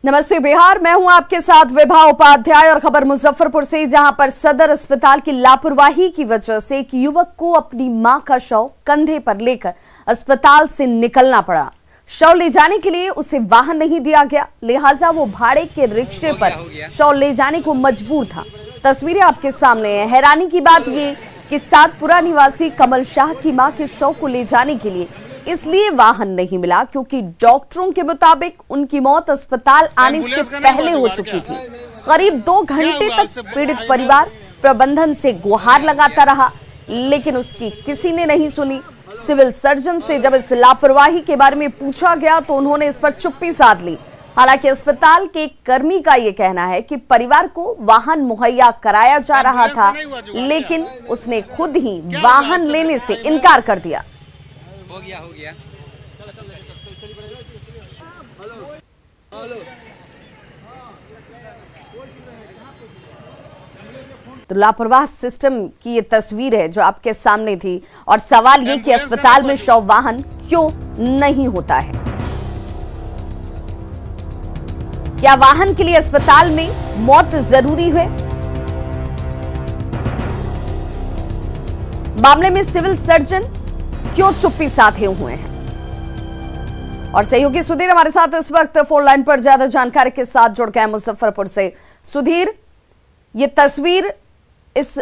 नमस्ते बिहार, मैं हूं आपके साथ विभा उपाध्याय और खबर मुजफ्फरपुर से, जहां पर सदर अस्पताल की लापरवाही की वजह से एक युवक को अपनी मां का शव कंधे पर लेकर अस्पताल से निकलना पड़ा। शव ले जाने के लिए उसे वाहन नहीं दिया गया, लिहाजा वो भाड़े के रिक्शे पर शव ले जाने को मजबूर था। तस्वीरें आपके सामने हैं। हैरानी की बात ये कि सातपुरा निवासी कमल शाह की मां के शव को ले जाने के लिए इसलिए वाहन नहीं मिला क्योंकि डॉक्टरों के मुताबिक उनकी मौत अस्पताल आने से पहले हो चुकी थी। करीब 2 घंटे तक पीड़ित परिवार प्रबंधन से गुहार लगाता रहा, लेकिन उसकी किसी ने नहीं सुनी। सिविल सर्जन से जब इस लापरवाही के बारे में पूछा गया तो उन्होंने इस पर चुप्पी साध ली। हालांकि अस्पताल के कर्मी का यह कहना है कि परिवार को वाहन मुहैया कराया जा रहा था, लेकिन उसने खुद ही वाहन लेने से इनकार कर दिया। हो गया। तो लापरवाह सिस्टम की ये तस्वीर है जो आपके सामने थी, और सवाल ये कि अस्पताल में शव वाहन क्यों नहीं होता है? क्या वाहन के लिए अस्पताल में मौत जरूरी है? मामले में सिविल सर्जन क्यों चुप्पी साधे हुए हैं? और सहयोगी सुधीर हमारे साथ इस वक्त फोन लाइन पर ज्यादा जानकारी के साथ जुड़ गए हैं मुजफ्फरपुर से। सुधीर, ये तस्वीर इस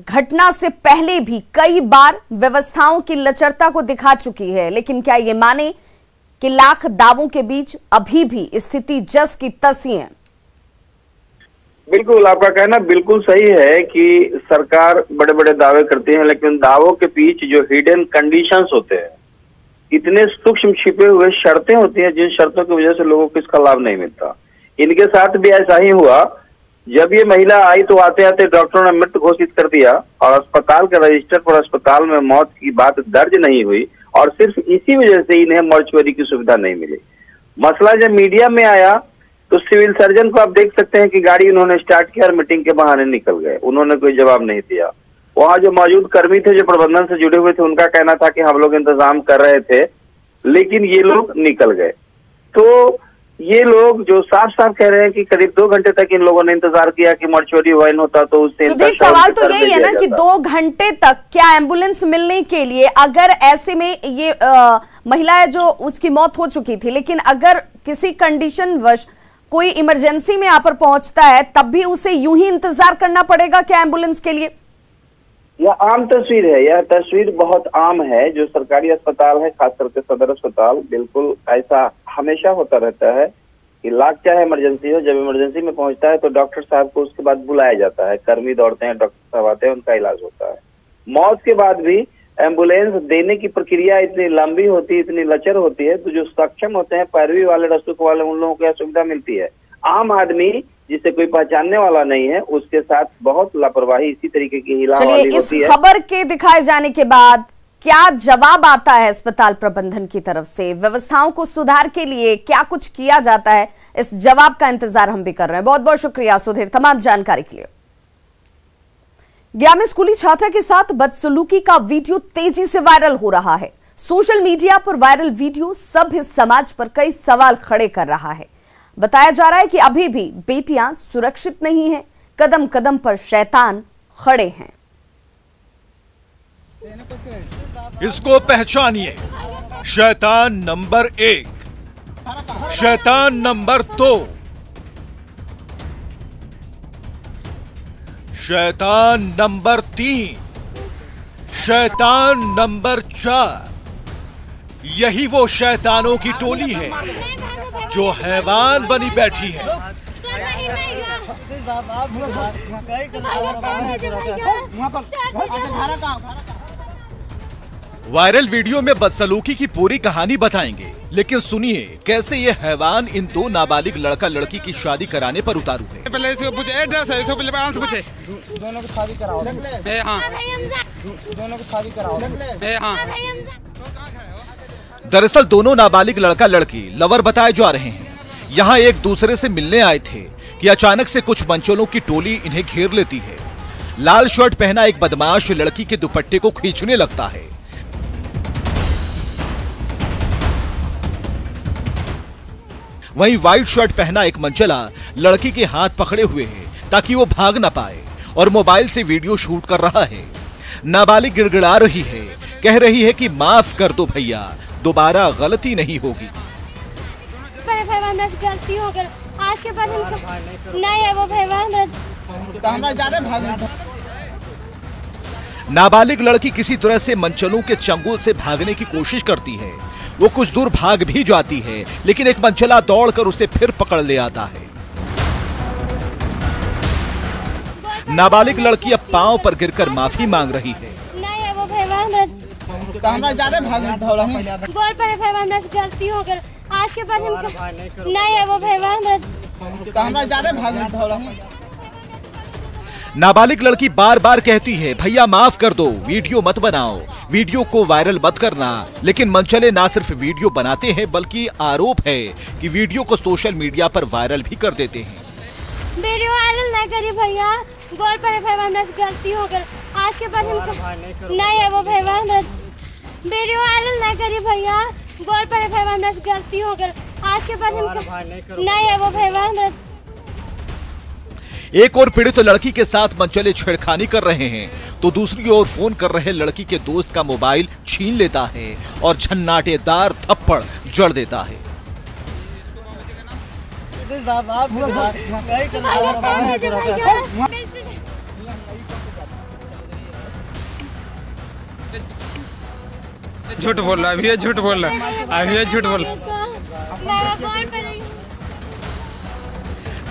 घटना से पहले भी कई बार व्यवस्थाओं की लचरता को दिखा चुकी है, लेकिन क्या ये माने कि लाख दावों के बीच अभी भी स्थिति जस की तस ही है? बिल्कुल, आपका कहना बिल्कुल सही है कि सरकार बड़े बड़े दावे करती है, लेकिन दावों के पीछे जो हिडन कंडीशंस होते हैं, इतने सूक्ष्म छिपे हुए शर्तें होती हैं, जिन शर्तों की वजह से लोगों को इसका लाभ नहीं मिलता। इनके साथ भी ऐसा ही हुआ। जब ये महिला आई तो आते आते डॉक्टरों ने मृत घोषित कर दिया और अस्पताल के रजिस्टर पर अस्पताल में मौत की बात दर्ज नहीं हुई, और सिर्फ इसी वजह से इन्हें मॉर्चुअरी की सुविधा नहीं मिली। मसला जब मीडिया में आया तो सिविल सर्जन को आप देख सकते हैं कि गाड़ी उन्होंने स्टार्ट किया और मीटिंग के बहाने निकल गए। उन्होंने कोई जवाब नहीं दिया। वहां जो मौजूद कर्मी थे, जो प्रबंधन से जुड़े हुए थे, उनका कहना था कि हम लोग इंतजाम कर रहे थे, लेकिन ये लोग निकल गए। तो ये लोग जो साफ साफ कह रहे हैं कि करीब 2 घंटे तक इन लोगों ने इंतजार किया कि मॉर्चुअरी वाइन होता तो उससे सवाल तो यही है ना कि 2 घंटे तक क्या एम्बुलेंस मिलने के लिए, अगर ऐसे में ये महिला है जो उसकी मौत हो चुकी थी, लेकिन अगर किसी कंडीशन वश कोई इमरजेंसी में यहाँ पर पहुंचता है, तब भी उसे यूं ही इंतजार करना पड़ेगा क्या एम्बुलेंस के लिए? यह आम तस्वीर है। यह तस्वीर बहुत आम है। जो सरकारी अस्पताल है, खास करके सदर अस्पताल, बिल्कुल ऐसा हमेशा होता रहता है कि लाख चाहे इमरजेंसी हो, जब इमरजेंसी में पहुंचता है तो डॉक्टर साहब को उसके बाद बुलाया जाता है, कर्मी दौड़ते हैं, डॉक्टर साहब आते हैं, उनका इलाज होता है। मौत के बाद भी एम्बुलेंस देने की प्रक्रिया इतनी लंबी होती है, इतनी लचर होती है, तो जो सक्षम होते हैं, पैरवी वाले, रसूख वाले, उन लोगों को यह सुविधा मिलती है। आम आदमी जिसे कोई पहचानने वाला नहीं है, उसके साथ बहुत लापरवाही, इसी तरीके की हिलावाली होती है। इस खबर के दिखाए जाने के बाद क्या जवाब आता है अस्पताल प्रबंधन की तरफ से? व्यवस्थाओं को सुधार के लिए क्या कुछ किया जाता है? इस जवाब का इंतजार हम भी कर रहे हैं। बहुत बहुत शुक्रिया सुधीर तमाम जानकारी के लिए। गया में स्कूली छात्रा के साथ बदसलूकी का वीडियो तेजी से वायरल हो रहा है। सोशल मीडिया पर वायरल वीडियो सभ्य समाज पर कई सवाल खड़े कर रहा है। बताया जा रहा है कि अभी भी बेटियां सुरक्षित नहीं हैं, कदम कदम पर शैतान खड़े हैं। इसको पहचानिए, शैतान नंबर 1, शैतान नंबर 2, शैतान नंबर 3, शैतान नंबर 4। यही वो शैतानों की टोली है जो हैवान बनी बैठी है। वायरल वीडियो में बदसलूकी की पूरी कहानी बताएंगे, लेकिन सुनिए कैसे ये हैवान इन 2 नाबालिग लड़का लड़की की शादी कराने पर उतारू है। पहले इसको पूछे एड्रेस है, इसको पहले आराम से पूछे। दोनों को शादी कराओ। हाँ, दोनों को शादी कराओ। हाँ। दरअसल दोनों नाबालिग लड़का लड़की लवर बताए जा रहे हैं। यहाँ एक दूसरे से मिलने आए थे कि अचानक से कुछ मंचोलों की टोली इन्हें घेर लेती है। लाल शर्ट पहना एक बदमाश लड़की के दुपट्टे को खींचने लगता है। वहीं व्हाइट शर्ट पहना एक मंचला लड़की के हाथ पकड़े हुए है ताकि वो भाग ना पाए और मोबाइल से वीडियो शूट कर रहा है। नाबालिग गिड़गिड़ा रही है, कह रही है कि माफ कर दो भैया, दोबारा गलती नहीं होगी। गलती हो गई, आज के बाद नहीं है वो ज्यादा भागना था। नाबालिग लड़की किसी तरह से मंचलों के चंगुल से भागने की कोशिश करती है। वो कुछ दूर भाग भी जाती है, लेकिन एक मंचला दौड़कर उसे फिर पकड़ ले आता है। नाबालिग लड़की अब पांव पर गिरकर माफी मांग रही है। नहीं है वो ज्यादा भागना था। गोल पर गलती हो गई, आज के बाद नहीं है वो ज्यादा भागना था। नाबालिग लड़की बार बार कहती है भैया माफ कर दो, वीडियो मत बनाओ, वीडियो को वायरल मत करना। लेकिन मंचले ना सिर्फ वीडियो बनाते हैं बल्कि आरोप है कि वीडियो को सोशल मीडिया पर वायरल भी कर देते हैं। वीडियो वायरल नहीं करी भैया, गोल पर गलती हो गई, आज के बाद नहीं है वो वीडियो वायरल नहीं करी भैया, गोल पर गलती हो गई, आज के बाद नहीं है वो एक और पीड़ित लड़की के साथ मंचले छेड़खानी कर रहे हैं तो दूसरी ओर फोन कर रहे लड़की के दोस्त का मोबाइल छीन लेता है और झन्नाटेदार थप्पड़ जड़ देता है। झूठ बोल रहा है, अभी झूठ बोल रहा है, अभी झूठ बोल रहा है।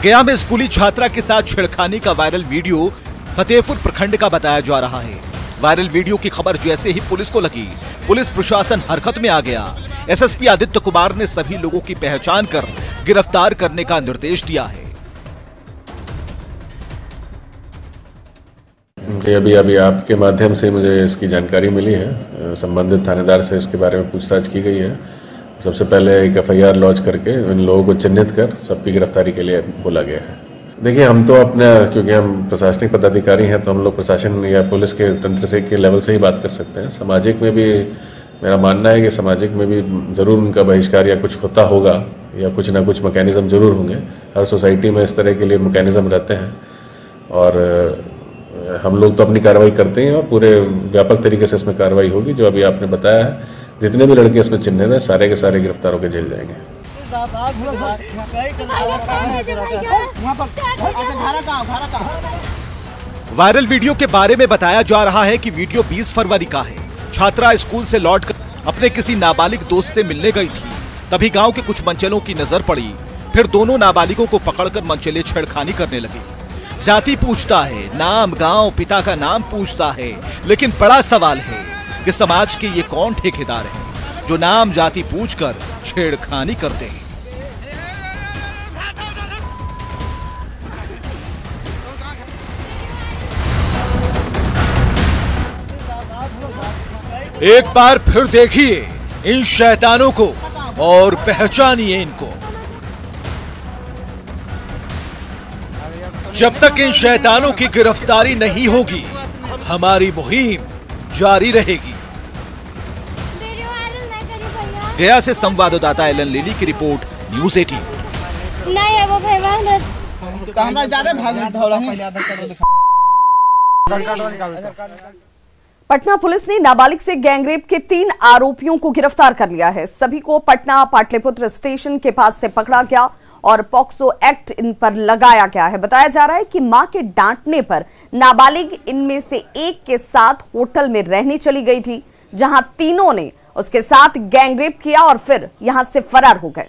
गया में स्कूली छात्रा के साथ छेड़खानी का वायरल वीडियो फतेहपुर प्रखंड का बताया जा रहा है। वायरल वीडियो की खबर जैसे ही पुलिस को लगी, पुलिस प्रशासन हरकत में आ गया। एसएसपी आदित्य कुमार ने सभी लोगों की पहचान कर गिरफ्तार करने का निर्देश दिया है। अभी आपके माध्यम से मुझे इसकी जानकारी मिली है। संबंधित थानेदार से इसके बारे में पूछताछ की गई है। सबसे पहले एक FIR लॉन्च करके इन लोगों को चिन्हित कर सबकी गिरफ्तारी के लिए बोला गया है। देखिए, हम तो अपना, क्योंकि हम प्रशासनिक पदाधिकारी हैं तो हम लोग प्रशासन या पुलिस के तंत्र से के लेवल से ही बात कर सकते हैं। सामाजिक में भी मेरा मानना है कि सामाजिक में भी ज़रूर उनका बहिष्कार या कुछ होता होगा या कुछ ना कुछ मैकेनिज्म जरूर होंगे। हर सोसाइटी में इस तरह के लिए मैकेनिज्म रहते हैं और हम लोग तो अपनी कार्रवाई करते हैं और पूरे व्यापक तरीके से इसमें कार्रवाई होगी। जो अभी आपने बताया है, जितने भी लड़के इसमें चिन्हित हैं सारे के सारे गिरफ्तार होकर जेल जाएंगे। वायरल वीडियो के बारे में बताया जा रहा है कि वीडियो 20 फरवरी का है। छात्रा स्कूल से लौटकर अपने किसी नाबालिग दोस्त से मिलने गई थी, तभी गांव के कुछ मंचलों की नजर पड़ी। फिर दोनों नाबालिगों को पकड़कर मंचले छेड़खानी करने लगे। जाति पूछता है, नाम, गांव, पिता का नाम पूछता है, लेकिन बड़ा सवाल है कि समाज के ये कौन ठेकेदार हैं जो नाम जाति पूछकर छेड़खानी करते हैं। एक बार फिर देखिए इन शैतानों को और पहचानिए इनको। जब तक इन शैतानों की गिरफ्तारी नहीं होगी, हमारी मुहिम जारी रहेगी। गया से संवाददाता एलन लिली की रिपोर्ट, न्यूज़ 18। नहीं है वो ज्यादा भागना था। पटना पुलिस ने नाबालिग से गैंगरेप के 3 आरोपियों को गिरफ्तार कर लिया है। सभी को पटना पाटलिपुत्र स्टेशन के पास से पकड़ा गया और पॉक्सो एक्ट इन पर लगाया गया है। बताया जा रहा है कि मां के डांटने पर नाबालिग इनमें से एक के साथ होटल में रहने चली गई थी, जहां तीनों ने उसके साथ गैंगरेप किया और फिर यहां से फरार हो गए।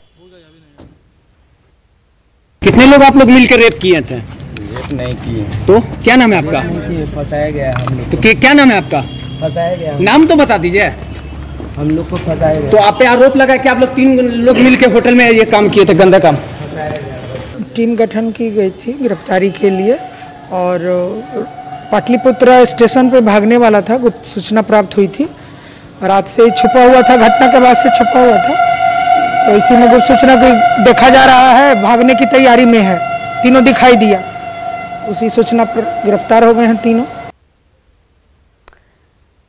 कितने लोग आप लोग मिलकर रेप किए थे? रेप नहीं किए। तो क्या नाम है आपका? फंसाया गया हम लोग। तो क्या नाम है आपका? फंसाया गया। नाम तो बता दीजिए। हम लोग को फंसाया गया। तो आप पे आरोप लगा कि आप लोग 3 लोग मिलकर होटल में ये काम किए थे, गंदा काम। टीम गठन की गई थी गिरफ्तारी के लिए और पाटलिपुत्र स्टेशन पे भागने वाला था। गुप्त सूचना प्राप्त हुई थी, रात से छुपा हुआ था, घटना के बाद से छुपा हुआ था। तो इसी में गुप्त सूचना को देखा जा रहा है, भागने की तैयारी में है। तीनों दिखाई दिया, उसी सूचना पर गिरफ्तार हो गए हैं तीनों।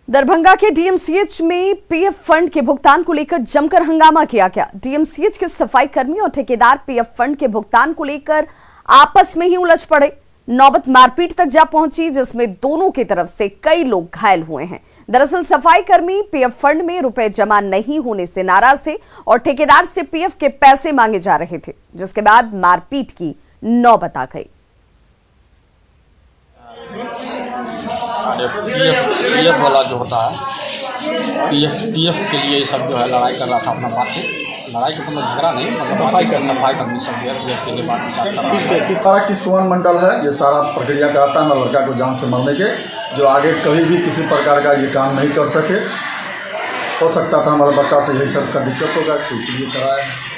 दरभंगा के डीएमसीएच में पीएफ फंड के भुगतान को लेकर जमकर हंगामा किया गया। डीएमसीएच के सफाई कर्मी और ठेकेदार पीएफ फंड के भुगतान को लेकर आपस में ही उलझ पड़े। नौबत मारपीट तक जा पहुंची, जिसमें दोनों की तरफ से कई लोग घायल हुए हैं। दरअसल सफाई कर्मी पीएफ फंड में रुपए जमा नहीं होने से नाराज थे और ठेकेदार से पीएफ के पैसे मांगे जा रहे थे, जिसके बाद मारपीट की नौबत आ गई। पीएफ वाला जो होता है, पीएफ के लिए सब जो है लड़ाई कर रहा था अपना बात से। लड़ाई के मतलब झगड़ा नहीं, मतलब सफाई कर्मी सब जो है पीएफ के लिए बात विचार कर रहा है। सारा किसकुमान मंडल है, ये सारा प्रक्रिया कराता है लड़का को जान से मरने के, जो आगे कभी भी किसी प्रकार का ये काम नहीं कर सके। हो सकता था हमारे बच्चा से यही सब का दिक्कत होगा, इसलिए कराया है।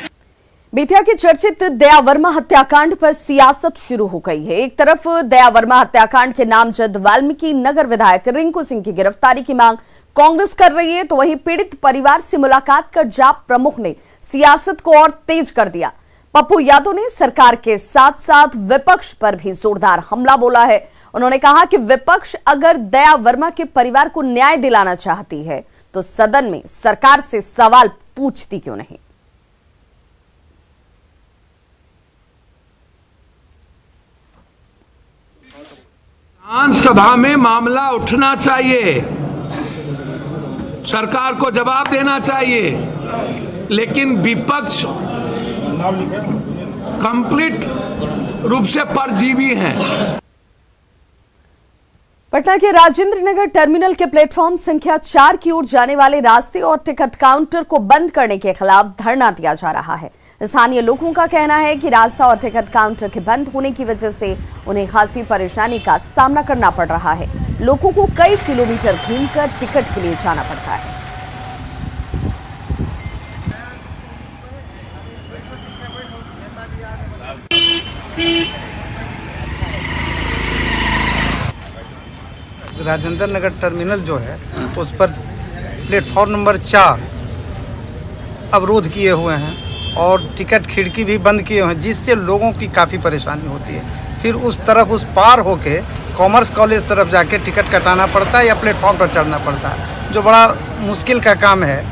बेतिया के चर्चित दया वर्मा हत्याकांड पर सियासत शुरू हो गई है। एक तरफ दया वर्मा हत्याकांड के नामजद वाल्मीकि नगर विधायक रिंकू सिंह की गिरफ्तारी की मांग कांग्रेस कर रही है, तो वहीं पीड़ित परिवार से मुलाकात कर जाप प्रमुख ने सियासत को और तेज कर दिया। पप्पू यादव ने सरकार के साथ साथ विपक्ष पर भी जोरदार हमला बोला है। उन्होंने कहा कि विपक्ष अगर दया वर्मा के परिवार को न्याय दिलाना चाहती है तो सदन में सरकार से सवाल पूछती क्यों नहीं। विधानसभा में मामला उठना चाहिए, सरकार को जवाब देना चाहिए, लेकिन विपक्ष कंप्लीट रूप से परजीवी हैं। पटना के राजेंद्र नगर टर्मिनल के प्लेटफॉर्म संख्या 4 की ओर जाने वाले रास्ते और टिकट काउंटर को बंद करने के खिलाफ धरना दिया जा रहा है। स्थानीय लोगों का कहना है कि रास्ता और टिकट काउंटर के बंद होने की वजह से उन्हें खासी परेशानी का सामना करना पड़ रहा है। लोगों को कई किलोमीटर घूमकर टिकट के लिए जाना पड़ता है। राजेंद्र नगर टर्मिनल जो है उस पर प्लेटफॉर्म नंबर 4 अवरोध किए हुए हैं और टिकट खिड़की भी बंद किए हुए हैं, जिससे लोगों की काफ़ी परेशानी होती है। फिर उस तरफ उस पार होके कॉमर्स कॉलेज तरफ जाके टिकट कटाना पड़ता है या प्लेटफॉर्म पर चढ़ना पड़ता है, जो बड़ा मुश्किल का काम है।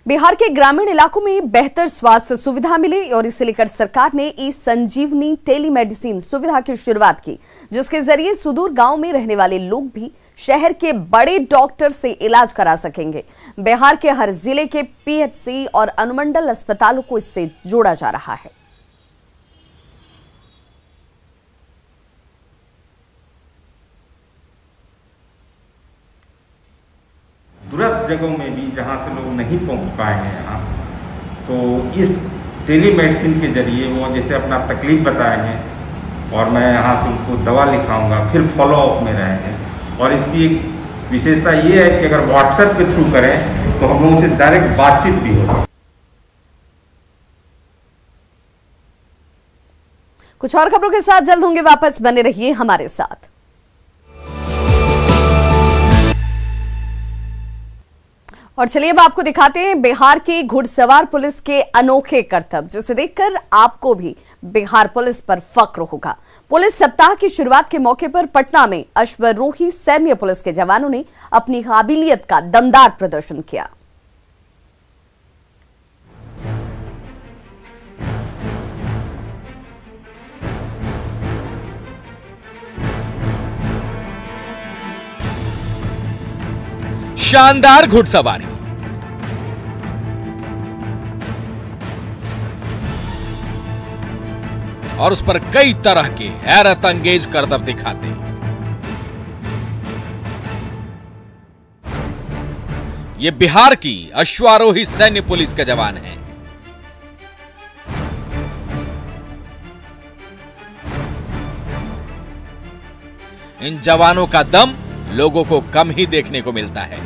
बिहार के ग्रामीण इलाकों में बेहतर स्वास्थ्य सुविधा मिले और इसे लेकर सरकार ने ई-संजीवनी टेलीमेडिसिन सुविधा की शुरुआत की, जिसके जरिए सुदूर गांव में रहने वाले लोग भी शहर के बड़े डॉक्टर से इलाज करा सकेंगे। बिहार के हर जिले के पीएचसी और अनुमंडल अस्पतालों को इससे जोड़ा जा रहा है। दूरस्थ जगहों में भी जहां से लोग नहीं पहुंच पाए हैं यहाँ, तो इस टेलीमेडिसिन के जरिए वो जैसे अपना तकलीफ बताए हैं और मैं यहाँ से उनको दवा लिखाऊंगा, फिर फॉलोअप में रहेंगे। और इसकी एक विशेषता ये है कि अगर व्हाट्सएप के थ्रू करें तो हम लोगों से डायरेक्ट बातचीत भी हो सकती। कुछ और खबरों के साथ जल्द होंगे वापस, बने रहिए हमारे साथ। और चलिए अब आपको दिखाते हैं बिहार की घुड़सवार पुलिस के अनोखे करतब, जिसे देखकर आपको भी बिहार पुलिस पर फक्र होगा। पुलिस सप्ताह की शुरुआत के मौके पर पटना में अश्वरोही सैन्य पुलिस के जवानों ने अपनी काबिलियत का दमदार प्रदर्शन किया। शानदार घुड़सवारी, और उस पर कई तरह के हैरत अंगेज करतब दिखाते। ये बिहार की अश्वारोही सैन्य पुलिस के जवान हैं। इन जवानों का दम लोगों को कम ही देखने को मिलता है।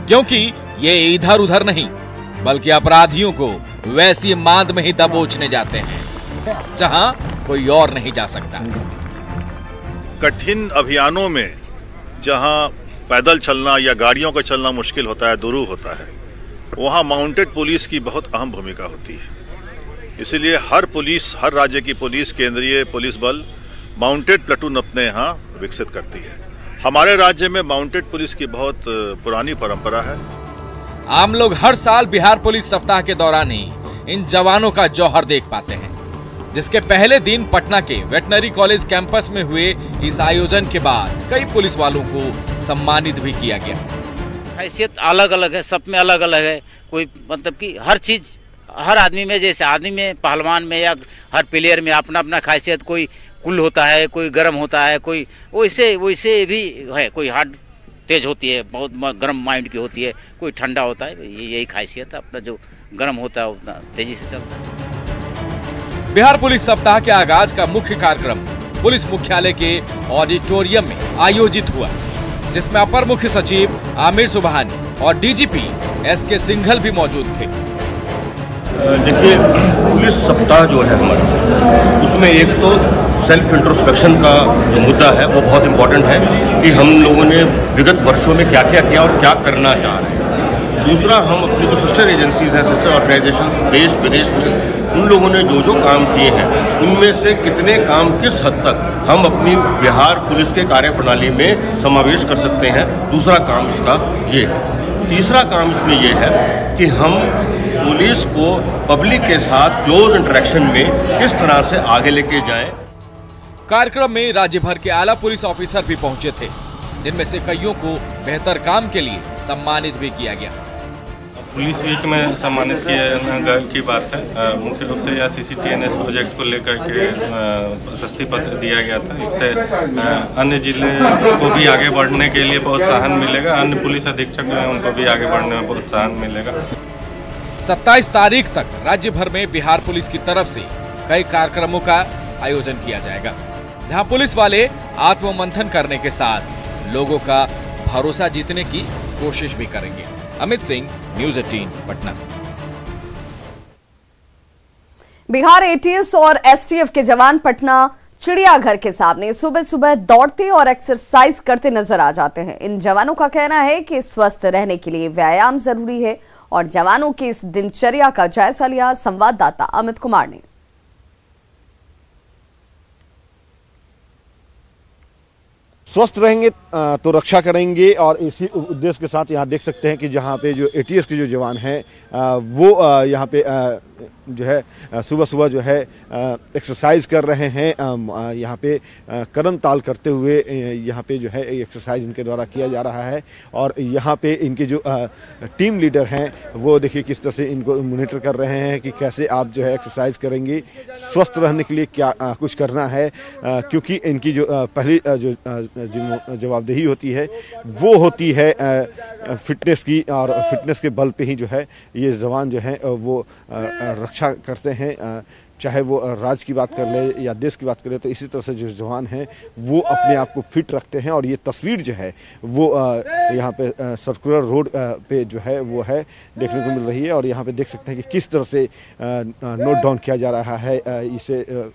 क्योंकि ये इधर उधर नहीं, बल्कि अपराधियों को वैसी मांद में ही दबोचने जाते हैं जहां कोई और नहीं जा सकता। कठिन अभियानों में जहां पैदल चलना या गाड़ियों का चलना मुश्किल होता है, दुरूह होता है, वहां माउंटेड पुलिस की बहुत अहम भूमिका होती है। इसीलिए हर राज्य की पुलिस, केंद्रीय पुलिस बल माउंटेड प्लेटून अपने यहाँ विकसित करती है। हमारे राज्य में माउंटेड पुलिस की बहुत पुरानी परंपरा है। आम लोग हर साल बिहार पुलिस सप्ताह के दौरान ही इन जवानों का जौहर देख पाते हैं, जिसके पहले दिन पटना के वेटनरी कॉलेज कैंपस में हुए इस आयोजन के बाद कई पुलिस वालों को सम्मानित भी किया गया। हैसियत अलग अलग है, सब में अलग अलग है। कोई मतलब कि हर चीज हर आदमी में, जैसे आदमी में, पहलवान में या हर प्लेयर में अपना अपना खासियत, कोई कुल होता है, कोई गर्म होता है, कोई वैसे भी है, कोई हार्ड तेज होती है, बहुत गर्म माइंड की होती है, कोई ठंडा होता है। यही खासियत है, अपना जो गर्म होता है उतना तेजी से चलता है। बिहार पुलिस सप्ताह के आगाज का मुख्य कार्यक्रम पुलिस मुख्यालय के ऑडिटोरियम में आयोजित हुआ, जिसमें अपर मुख्य सचिव आमिर सुबहानी और डीजीपी एसके सिंघल भी मौजूद थे। देखिए, पुलिस सप्ताह जो है हमारा, उसमें एक तो सेल्फ इंट्रोस्पेक्शन का जो मुद्दा है वो बहुत इम्पोर्टेंट है कि हम लोगों ने विगत वर्षों में क्या क्या किया और क्या करना चाह रहे हैं। दूसरा, हम अपनी जो सिस्टर एजेंसीज हैं, सिस्टर ऑर्गेनाइजेशंस देश विदेश में, उन लोगों ने जो काम किए हैं उनमें से कितने काम किस हद तक हम अपनी बिहार पुलिस के कार्यप्रणाली में समावेश कर सकते हैं। दूसरा काम इसका ये है। तीसरा काम इसमें यह है कि हम पुलिस को पब्लिक के साथ क्लोज इंटरेक्शन में किस तरह से आगे लेके जाएं। कार्यक्रम में राज्य भर के आला पुलिस ऑफिसर भी पहुंचे थे, जिनमें से कईयों को बेहतर काम के लिए सम्मानित भी किया गया। पुलिस वीक में सम्मानित किए की बात है। मुख्य रूप से यह CCTNS प्रोजेक्ट को लेकर के प्रशस्ति पत्र दिया गया था। इससे अन्य जिले को भी आगे बढ़ने के लिए प्रोत्साहन मिलेगा, अन्य पुलिस अधीक्षक जो हैं उनको भी आगे बढ़ने में प्रोत्साहन मिलेगा। 27 तारीख तक राज्य भर में बिहार पुलिस की तरफ से कई कार्यक्रमों का आयोजन किया जाएगा, जहां पुलिस वाले आत्ममंथन करने के साथ लोगों का भरोसा जीतने की कोशिश भी करेंगे। अमित सिंह, न्यूज़ 18 पटना। बिहार ATS और STF के जवान पटना चिड़ियाघर के सामने सुबह सुबह दौड़ते और एक्सरसाइज करते नजर आ जाते हैं। इन जवानों का कहना है कि स्वस्थ रहने के लिए व्यायाम जरूरी है और जवानों की इस दिनचर्या का जायजा लिया संवाददाता अमित कुमार ने। स्वस्थ रहेंगे तो रक्षा करेंगे, और इसी उद्देश्य के साथ यहाँ देख सकते हैं कि जहाँ पे जो ATS के जो जवान हैं वो यहाँ पे जो है सुबह सुबह जो है एक्सरसाइज कर रहे हैं। यहाँ पे कदम ताल करते हुए यहाँ पे जो है एक्सरसाइज इनके द्वारा किया जा रहा है। और यहाँ पे इनके जो टीम लीडर हैं वो देखिए किस तरह से इनको मॉनिटर कर रहे हैं कि कैसे आप जो है एक्सरसाइज करेंगे, स्वस्थ रहने के लिए क्या कुछ करना है, क्योंकि इनकी जो पहली जो जवाबदेही होती है वो होती है फिटनेस की, और फिटनेस के बल पे ही जो है ये जवान जो है वो रक्षा करते हैं। चाहे वो राज्य की बात कर ले या देश की बात करें, तो इसी तरह से जो जवान हैं वो अपने आप को फिट रखते हैं। और ये तस्वीर जो है वो यहाँ पे सर्कुलर रोड पे जो है वो है देखने को मिल रही है। और यहाँ पे देख सकते हैं कि किस तरह से नोट डाउन किया जा रहा है। इसे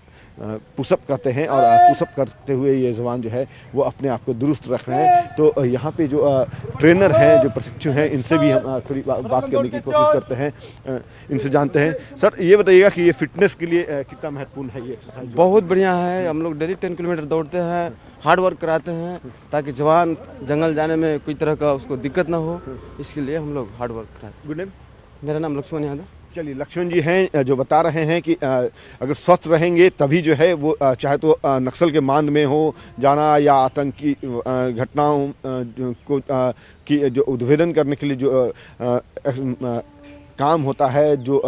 पुशअप करते हैं और पुशअप करते हुए ये जवान जो है वो अपने आप को दुरुस्त रख रहे हैं। तो यहाँ पे जो ट्रेनर हैं, जो प्रशिक्षु हैं, इनसे भी हम थोड़ी बात करने की कोशिश करते हैं, इनसे जानते हैं। सर, ये बताइएगा कि ये फिटनेस के लिए कितना महत्वपूर्ण है ये एक्सरसाइज? बहुत बढ़िया है। हम लोग डेली 10 किलोमीटर दौड़ते हैं, हार्ड वर्क कराते हैं, ताकि जवान जंगल जाने में कोई तरह का उसको दिक्कत ना हो, इसके लिए हम लोग हार्ड वर्क कराते हैं। Good name? मेरा नाम लक्ष्मण यादव। चलिए, लक्ष्मण जी हैं जो बता रहे हैं कि अगर स्वस्थ रहेंगे तभी जो है वो चाहे तो नक्सल के मांद में हो जाना या आतंकी घटनाओं को की जो उद्भेदन करने के लिए जो काम होता है, जो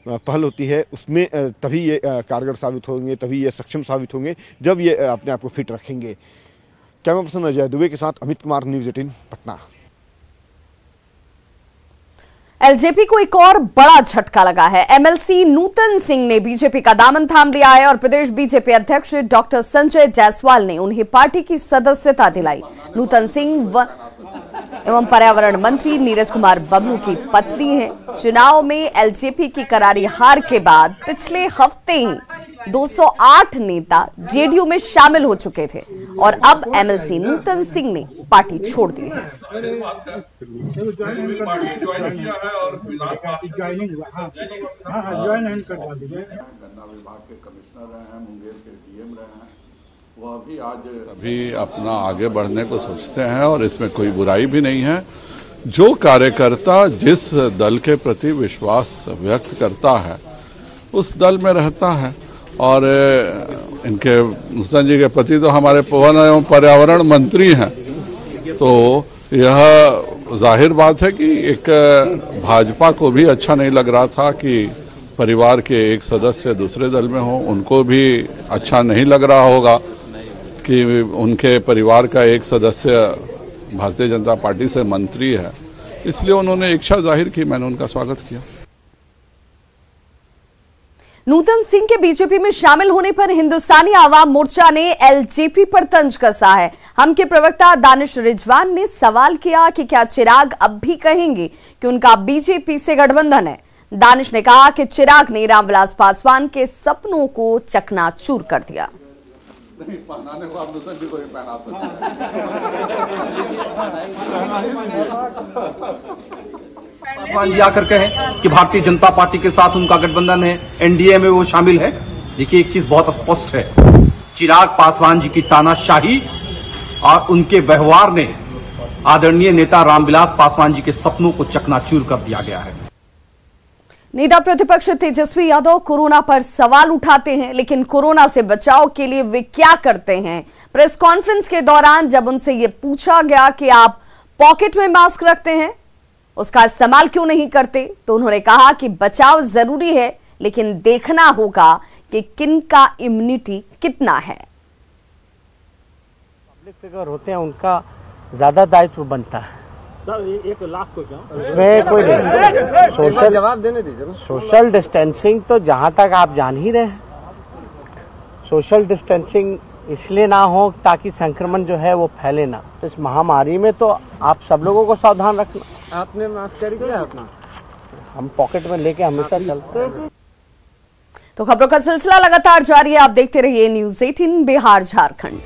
पहल होती है, उसमें तभी ये कारगर साबित होंगे, तभी ये सक्षम साबित होंगे जब ये अपने आप को फिट रखेंगे। कैमरा पर्सन अजय दुबे के साथ अमित कुमार, न्यूज़ 18 पटना। एलजेपी को एक और बड़ा झटका लगा है। MLC नूतन सिंह ने बीजेपी का दामन थाम लिया है और प्रदेश बीजेपी अध्यक्ष डॉक्टर संजय जायसवाल ने उन्हें पार्टी की सदस्यता दिलाई। नूतन सिंह एवं पर्यावरण मंत्री नीरज कुमार बबलू की पत्नी हैं। चुनाव में एलजेपी की करारी हार के बाद पिछले हफ्ते ही 208 नेता जेडीयू में शामिल हो चुके थे और अब एमएलसी नूतन सिंह ने पार्टी छोड़ दी है। अभी अपना आगे बढ़ने को सोचते हैं और इसमें कोई बुराई भी नहीं है। जो कार्यकर्ता जिस दल के प्रति विश्वास व्यक्त करता है उस दल में रहता है। और इनके नूतन जी के पति तो हमारे वन एवं पर्यावरण मंत्री हैं, तो यह जाहिर बात है कि एक भाजपा को भी अच्छा नहीं लग रहा था कि परिवार के एक सदस्य दूसरे दल में हो। उनको भी अच्छा नहीं लग रहा होगा कि उनके परिवार का एक सदस्य भारतीय जनता पार्टी से मंत्री है, इसलिए उन्होंने इच्छा जाहिर की, मैंने उनका स्वागत किया। नूतन सिंह के बीजेपी में शामिल होने पर हिंदुस्तानी आवाम मोर्चा ने एलजेपी पर तंज कसा है। हम के प्रवक्ता दानिश रिजवान ने सवाल किया कि क्या चिराग अब भी कहेंगे कि उनका बीजेपी से गठबंधन है। दानिश ने कहा कि चिराग ने रामविलास पासवान के सपनों को चकनाचूर कर दिया। नहीं पहनाने को आप नूतन जी को ही पहना पासवान जी आकर कहें कि भारतीय जनता पार्टी के साथ उनका गठबंधन है, एनडीए में वो शामिल है। देखिए एक चीज बहुत स्पष्ट है, चिराग पासवान जी की तानाशाही और उनके व्यवहार ने आदरणीय नेता रामविलास पासवान जी के सपनों को चकनाचूर कर दिया गया है। नेता प्रतिपक्ष तेजस्वी यादव कोरोना पर सवाल उठाते हैं, लेकिन कोरोना से बचाव के लिए वे क्या करते हैं। प्रेस कॉन्फ्रेंस के दौरान जब उनसे ये पूछा गया कि आप पॉकेट में मास्क रखते हैं, उसका इस्तेमाल क्यों नहीं करते, तो उन्होंने कहा कि बचाव जरूरी है, लेकिन देखना होगा कि किनका इम्यूनिटी कितना है। पब्लिक फिगर होते हैं, उनका ज्यादा दायित्व बनता है। सर 1 लाख को क्या उसमें कोई नहीं, सोशल जवाब देने दीजिए। सोशल डिस्टेंसिंग तो जहां तक आप जान ही रहे हैं, सोशल डिस्टेंसिंग इसलिए ना हो ताकि संक्रमण जो है वो फैले ना। तो इस महामारी में तो आप सब लोगों को सावधान रखना। आपने मास्क कैरी किया अपना? हम पॉकेट में लेके हमेशा चलते हैं। तो खबरों का सिलसिला लगातार जारी है, आप देखते रहिए न्यूज़ 18 बिहार झारखंड।